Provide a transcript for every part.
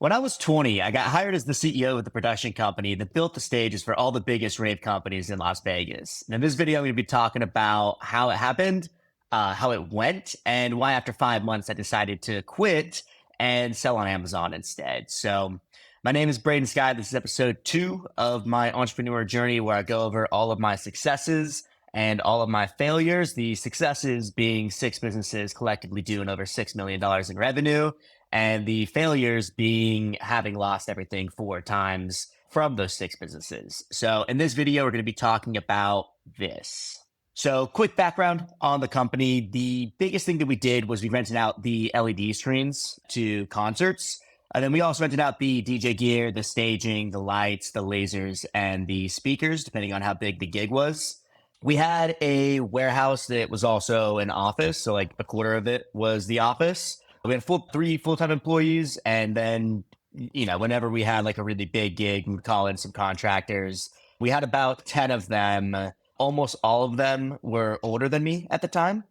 When I was 20, I got hired as the CEO of the production company that built the stages for all the biggest rave companies in Las Vegas. And in this video, I'm going to be talking about how it happened, how it went, and why after 5 months I decided to quit and sell on Amazon instead. So, my name is Braden Sky. This is episode 2 of my entrepreneur journey, where I go over all of my successes and all of my failures. The successes being 6 businesses collectively doing over $6 million in revenue, and the failures being having lost everything 4 times from those 6 businesses. So in this video, we're going to be talking about this. So quick background on the company. The biggest thing that we did was we rented out the LED screens to concerts. And then we also rented out the DJ gear, the staging, the lights, the lasers, and the speakers, depending on how big the gig was. We had a warehouse that was also an office. So like a quarter of it was the office. We had 3 full-time employees, and then, whenever we had like a really big gig, we'd call in some contractors. We had about 10 of them. Almost all of them were older than me at the time.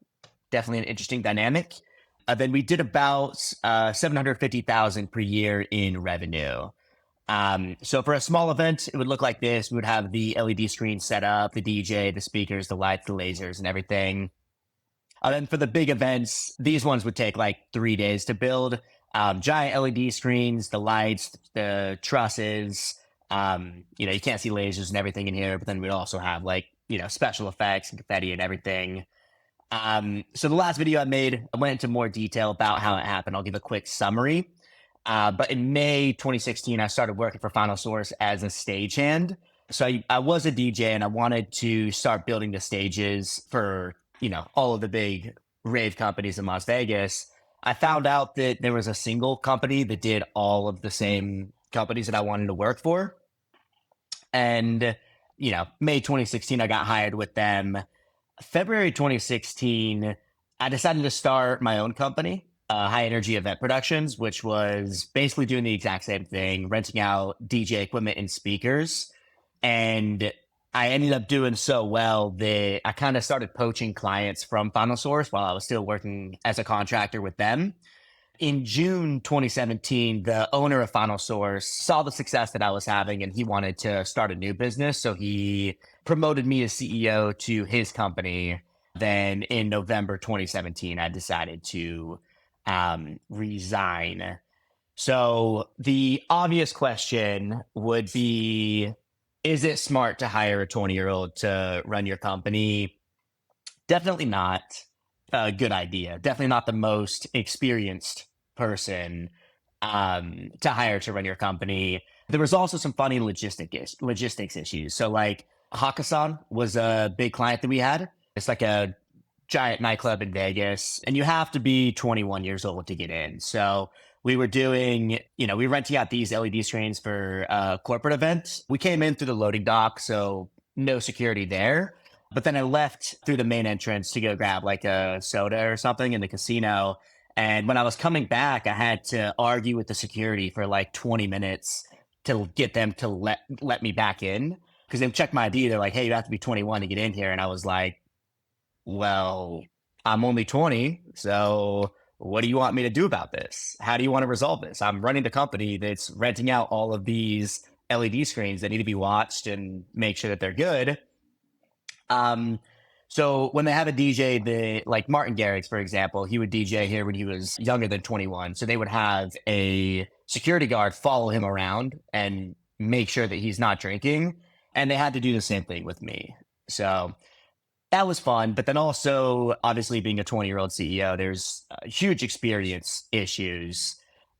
Definitely an interesting dynamic. Then we did about 750,000 per year in revenue. So for a small event, it would look like this. We would have the LED screen set up, the DJ, the speakers, the lights, the lasers, and everything. And then for the big events, these ones would take like 3 days to build. Giant LED screens, the lights, the trusses. You can't see lasers and everything in here, but then we'd also have like, special effects and confetti and everything. So the last video I made, I went into more detail about how it happened. I'll give a quick summary. But in May 2016, I started working for Final Source as a stagehand. So I was a DJ, and I wanted to start building the stages for all of the big rave companies in Las Vegas. I found out that there was a single company that did all of the same companies that I wanted to work for. And, May 2016, I got hired with them. February 2016, I decided to start my own company, High Energy Event Productions, which was basically doing the exact same thing, renting out DJ equipment and speakers. And I ended up doing so well that I kind of started poaching clients from Final Source while I was still working as a contractor with them. In June 2017, the owner of Final Source saw the success that I was having, and he wanted to start a new business. So he promoted me as CEO to his company. Then in November 2017, I decided to resign. So the obvious question would be, is it smart to hire a 20-year-old to run your company? Definitely not a good idea. Definitely not the most experienced person to hire to run your company. There was also some funny logistics issues. So like Hakkasan was a big client that we had. It's like a giant nightclub in Vegas, and you have to be 21 years old to get in. So we were doing, we were renting out these LED screens for a corporate event. We came in through the loading dock, so no security there. But then I left through the main entrance to go grab like a soda or something in the casino. And when I was coming back, I had to argue with the security for like 20 minutes to get them to let me back in. Because they checked my ID. They're like, hey, you have to be 21 to get in here. And I was like, well, I'm only 20, so what do you want me to do about this? How do you want to resolve this? I'm running the company that's renting out all of these LED screens that need to be watched and make sure that they're good. So when they have a DJ, like Martin Garrix, for example, he would DJ here when he was younger than 21. So they would have a security guard follow him around and make sure that he's not drinking. And they had to do the same thing with me. So that was fun. But then also, obviously, being a 20-year-old CEO, there's huge experience issues.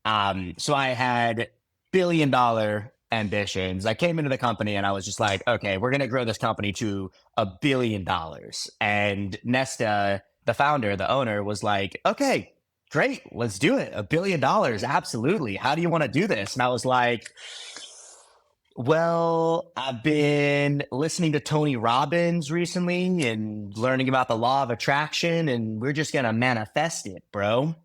So I had billion-dollar ambitions. I came into the company and I was just like, okay, we're going to grow this company to $1 billion. And Nesta, the founder, the owner, was like, okay, great, let's do it. $1 billion. Absolutely. How do you want to do this? And I was like, well, I've been listening to Tony Robbins recently and learning about the law of attraction, and we're just going to manifest it, bro.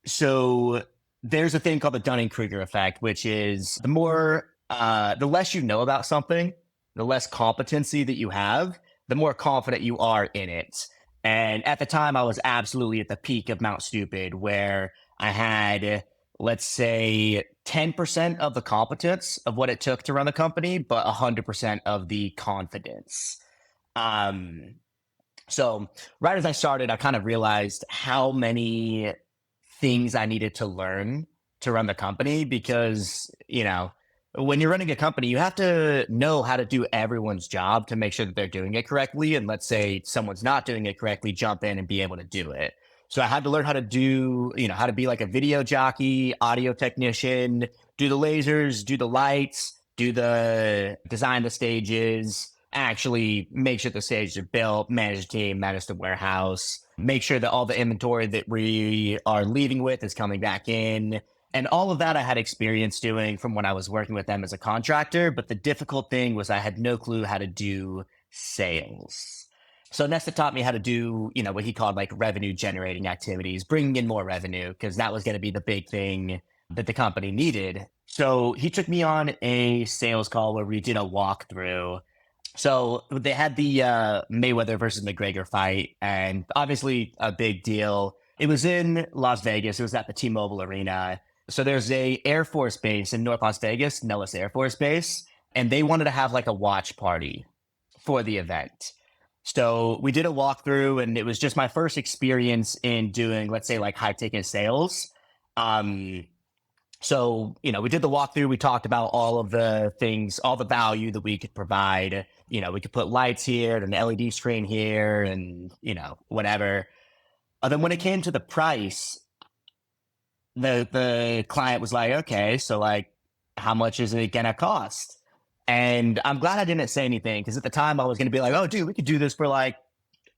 So there's a thing called the Dunning-Kruger effect, which is the less you know about something, the less competency that you have, the more confident you are in it. And at the time, I was absolutely at the peak of Mount Stupid, where I had let's say 10% of the competence of what it took to run the company, but 100% of the confidence. Um, so right as I started, I kind of realized how many things I needed to learn to run the company because, when you're running a company, you have to know how to do everyone's job to make sure that they're doing it correctly. And let's say someone's not doing it correctly, jump in and be able to do it. So I had to learn how to do, how to be like a video jockey, audio technician, do the lasers, do the lights, do the design the stages, actually make sure the stages are built, manage the team, manage the warehouse, make sure that all the inventory that we are leaving with is coming back in. And all of that I had experience doing from when I was working with them as a contractor. But the difficult thing was I had no clue how to do sales. So Nesta taught me how to do, what he called like revenue generating activities, bringing in more revenue, because that was going to be the big thing that the company needed. So he took me on a sales call where we did a walkthrough. So they had the Mayweather versus McGregor fight, and obviously a big deal. It was in Las Vegas. It was at the T-Mobile Arena. So there's a Air Force base in North Las Vegas, Nellis Air Force Base, and they wanted to have like a watch party for the event. So we did a walkthrough, and it was just my first experience in doing, let's say, like high ticket sales. Um, so, we did the walkthrough. We talked about all of the things, all the value that we could provide. We could put lights here and an LED screen here and, whatever. Then when it came to the price, the client was like, okay, so like, how much is it going to cost? And I'm glad I didn't say anything because at the time I was going to be like, oh, dude, we could do this for like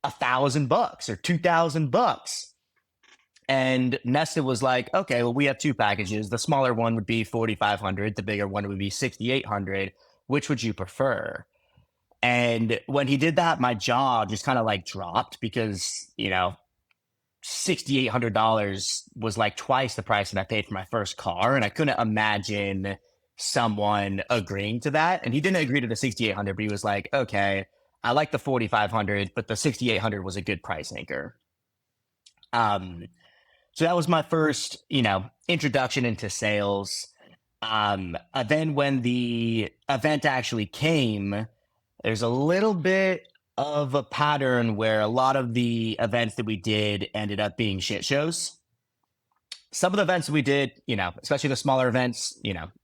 $1,000 or $2,000. And Nesta was like, okay, well, we have two packages. The smaller one would be 4,500. The bigger one would be 6,800. Which would you prefer? And when he did that, my jaw just kind of like dropped because, $6,800 was like twice the price that I paid for my first car. And I couldn't imagine someone agreeing to that. And he didn't agree to the 6,800, but he was like, okay, I like the 4,500, but the 6,800 was a good price anchor. So that was my first, introduction into sales. Then when the event actually came, there's a little bit of a pattern where a lot of the events that we did ended up being shit shows. Some of the events we did, especially the smaller events,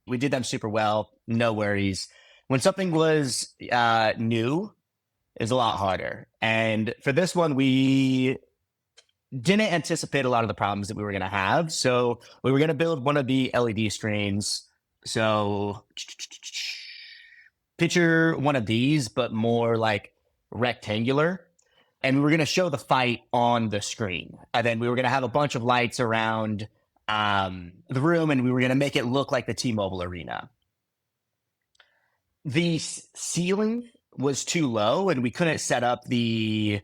we did them super well. No worries. When something was new, it was a lot harder. And for this one, we didn't anticipate a lot of the problems that we were going to have. So we were going to build one of the LED screens. So picture one of these, but more like rectangular. And we were going to show the fight on the screen. And then we were going to have a bunch of lights around the room, and we were going to make it look like the T-Mobile Arena. The ceiling was too low, and we couldn't set up the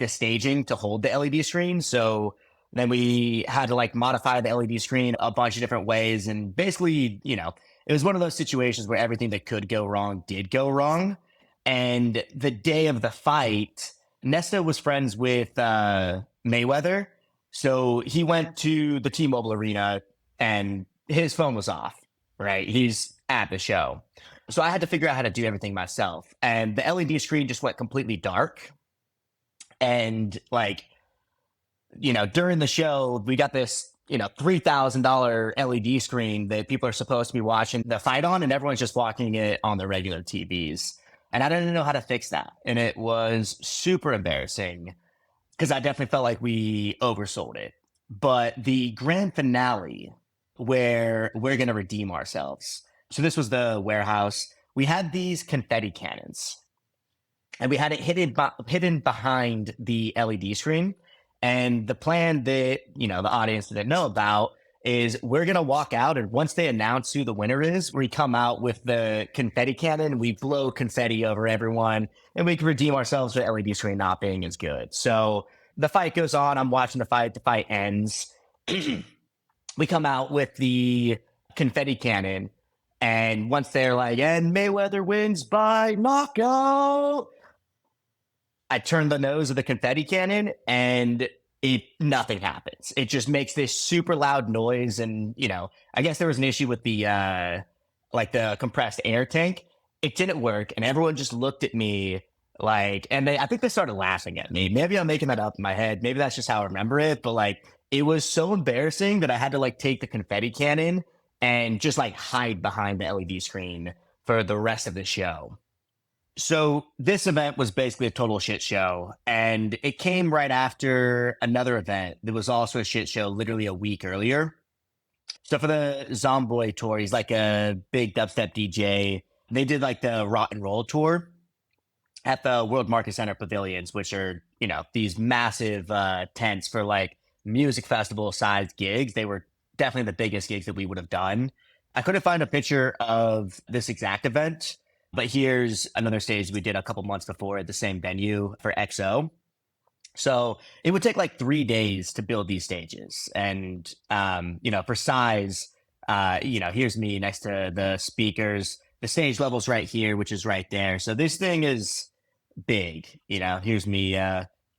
staging to hold the LED screen. So then we had to like modify the LED screen a bunch of different ways. And basically, it was one of those situations where everything that could go wrong did go wrong. And the day of the fight, Nesta was friends with Mayweather. So he went to the T-Mobile Arena and his phone was off, right? He's at the show. So I had to figure out how to do everything myself. And the LED screen just went completely dark. And during the show, we got this, $3,000 LED screen that people are supposed to be watching the fight on, and everyone's just watching it on the regular TVs. And I didn't know how to fix that. And it was super embarrassing because I definitely felt like we oversold it. But the grand finale where we're going to redeem ourselves. So this was the warehouse. We had these confetti cannons. And we had it hidden behind the LED screen. And the plan that, the audience didn't know about is we're going to walk out. And once they announce who the winner is, we come out with the confetti cannon. We blow confetti over everyone and we can redeem ourselves for the LED screen not being as good. So the fight goes on. I'm watching the fight. The fight ends. We come out with the confetti cannon. And once they're like, and Mayweather wins by knockout, I turned the nose of the confetti cannon and nothing happens. It just makes this super loud noise. And, I guess there was an issue with the like the compressed air tank. It didn't work, and everyone just looked at me like, and I think they started laughing at me. Maybe I'm making that up in my head. Maybe that's just how I remember it. But like, it was so embarrassing that I had to like take the confetti cannon and just like hide behind the LED screen for the rest of the show. So this event was basically a total shit show, and it came right after another event that was also a shit show literally a week earlier. So for the Zomboy tour, he's like a big dubstep DJ. They did like the Rock and Roll tour at the World Market Center pavilions, which are, these massive tents for like music festival sized gigs. They were definitely the biggest gigs that we would have done. I couldn't find a picture of this exact event, but here's another stage we did a couple months before at the same venue for XO. So it would take like 3 days to build these stages. And, for size, here's me next to the speakers. The stage level's right here, which is right there. So this thing is big. Here's me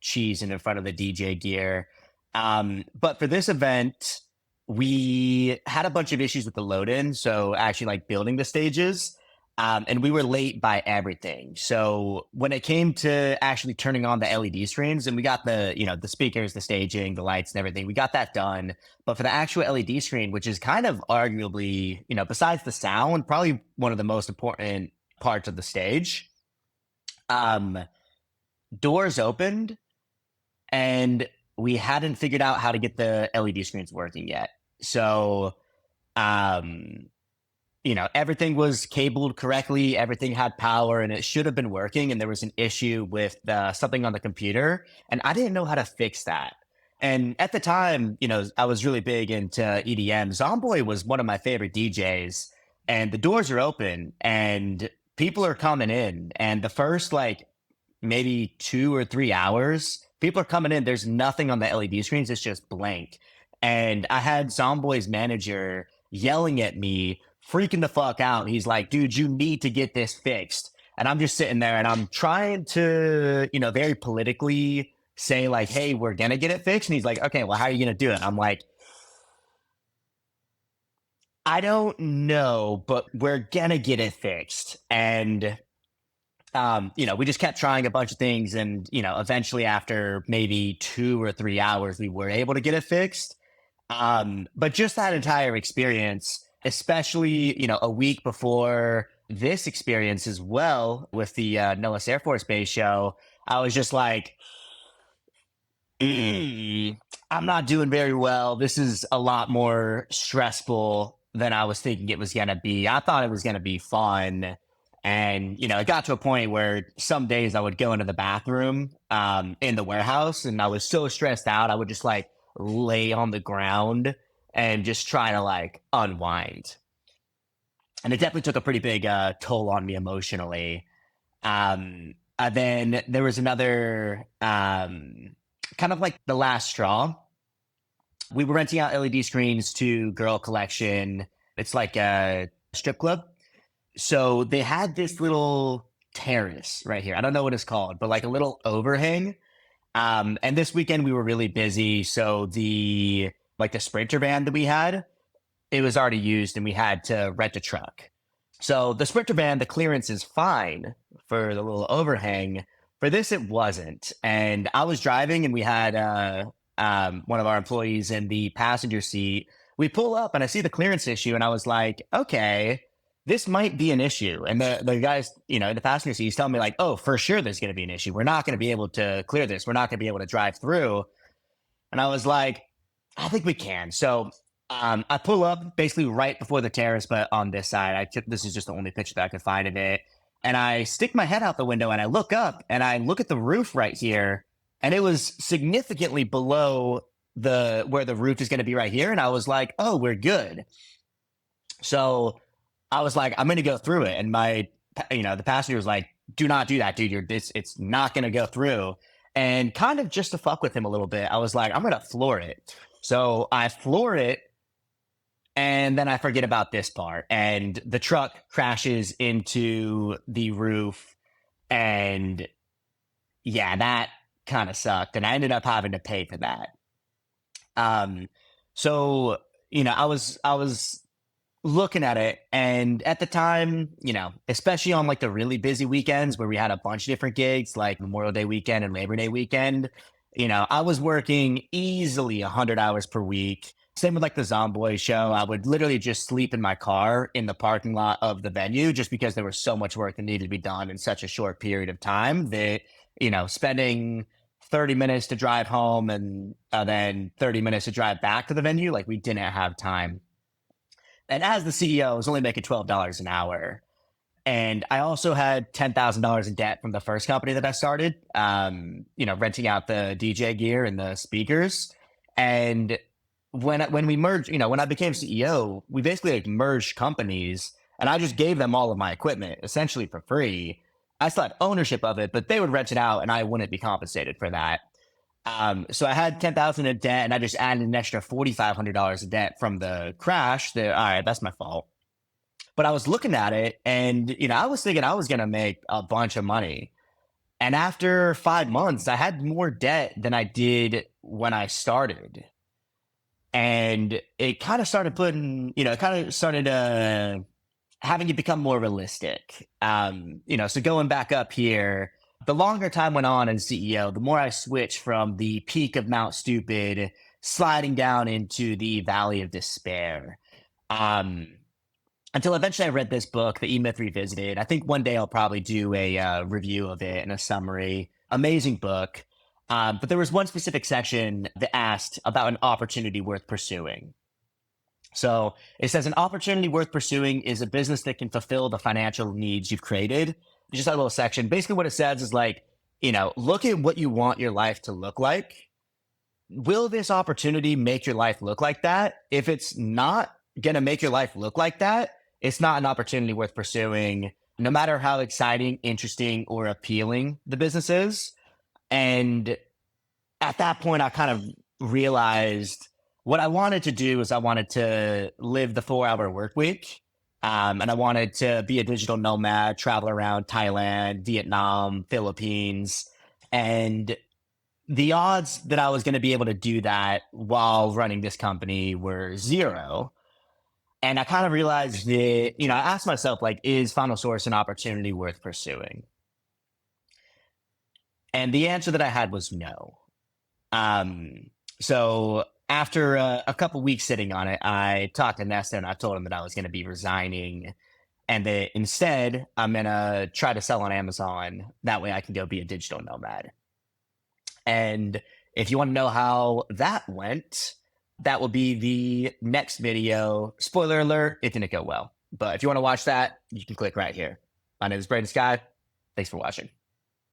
cheesing in front of the DJ gear. But for this event, we had a bunch of issues with the load in. So actually, like building the stages. And we were late by everything. So when it came to actually turning on the LED screens, and we got the speakers, the staging, the lights, and everything, we got that done. But for the actual LED screen, which is kind of arguably, besides the sound, probably one of the most important parts of the stage, doors opened, and we hadn't figured out how to get the LED screens working yet. So, everything was cabled correctly, everything had power, and it should have been working. And there was an issue with something on the computer, and I didn't know how to fix that. And at the time, I was really big into EDM. Zomboy was one of my favorite DJs, and the doors are open, and people are coming in. And the first like maybe 2 or 3 hours, people are coming in. There's nothing on the LED screens. It's just blank. And I had Zomboy's manager yelling at me, freaking the fuck out. He's like, dude, you need to get this fixed. And I'm just sitting there and I'm trying to, very politically say like, hey, we're going to get it fixed. And he's like, okay, well, how are you going to do it? I'm like, I don't know, but we're going to get it fixed. And we just kept trying a bunch of things. And, eventually after maybe 2 or 3 hours, we were able to get it fixed. But just that entire experience, especially, a week before this experience as well with the Nellis Air Force Base show, I was just like, I'm not doing very well. This is a lot more stressful than I was thinking it was going to be. I thought it was going to be fun. And, it got to a point where some days I would go into the bathroom in the warehouse, and I was so stressed out, I would just like lay on the ground and just try to like unwind. And it definitely took a pretty big toll on me emotionally. Then there was another kind of like the last straw. We were renting out LED screens to Girl Collection. It's like a strip club. So they had this little terrace right here. I don't know what it's called, but like a little overhang. And this weekend we were really busy. So the Sprinter van that we had, it was already used and we had to rent a truck. So the Sprinter van, the clearance is fine for the little overhang. For this, it wasn't. And I was driving and we had one of our employees in the passenger seat. We pull up and I see the clearance issue and I was like, okay, this might be an issue. And the guys, in the passenger seat, he's telling me like, oh, for sure there's going to be an issue. We're not going to be able to clear this. We're not going to be able to drive through. And I was like, I think we can. So I pull up basically right before the terrace, but on this side. This is just the only picture that I could find of it. And I stick my head out the window and I look up and I look at the roof right here. And it was significantly below where the roof is going to be right here. And I was like, oh, we're good. So I was like, I'm going to go through it. And the passenger was like, do not do that, dude. It's not going to go through. And kind of just to fuck with him a little bit, I was like, I'm going to floor it. So I floor it. And then I forget about this part. And the truck crashes into the roof. And yeah, that kind of sucked. And I ended up having to pay for that. Um, so, I was looking at it, and at the time, especially on like the really busy weekends where we had a bunch of different gigs like Memorial Day weekend and Labor Day weekend, I was working easily 100 hours per week. Same with like the Zomboy show. I would literally just sleep in my car in the parking lot of the venue just because there was so much work that needed to be done in such a short period of time that, spending 30 minutes to drive home and then 30 minutes to drive back to the venue, like we didn't have time. And as the CEO, I was only making $12 an hour. And I also had $10,000 in debt from the first company that I started, renting out the DJ gear and the speakers. And when we merged, when I became CEO, we basically like merged companies, and I just gave them all of my equipment essentially for free. I still had ownership of it, but they would rent it out, and I wouldn't be compensated for that. So I had 10,000 in debt, and I just added an extra $4,500 in debt from the crash. All right, that's my fault. But I was looking at it, and I was thinking I was gonna make a bunch of money. And after 5 months, I had more debt than I did when I started. And it kind of started putting, it kind of started having it become more realistic. So going back up here, the longer time went on as CEO, the more I switched from the peak of Mount Stupid, sliding down into the valley of despair. Um, until eventually I read this book, The E-Myth Revisited. I think one day I'll probably do a review of it and a summary. Amazing book. But there was one specific section that asked about an opportunity worth pursuing. So it says an opportunity worth pursuing is a business that can fulfill the financial needs you've created. Just that little section. Basically, what it says is like, look at what you want your life to look like. Will this opportunity make your life look like that? If it's not going to make your life look like that, it's not an opportunity worth pursuing, no matter how exciting, interesting, or appealing the business is. And at that point, I kind of realized what I wanted to do is I wanted to live the 4-hour work week. And I wanted to be a digital nomad, travel around Thailand, Vietnam, Philippines. And the odds that I was going to be able to do that while running this company were zero. And I kind of realized that, I asked myself, like, is Final Source an opportunity worth pursuing? And the answer that I had was no. Um, so after a couple weeks sitting on it, I talked to Nesta and I told him that I was going to be resigning and that instead I'm going to try to sell on Amazon. That way I can go be a digital nomad. And if you want to know how that went, that will be the next video. Spoiler alert, it didn't go well. But if you want to watch that, you can click right here. My name is Braden Sky. Thanks for watching.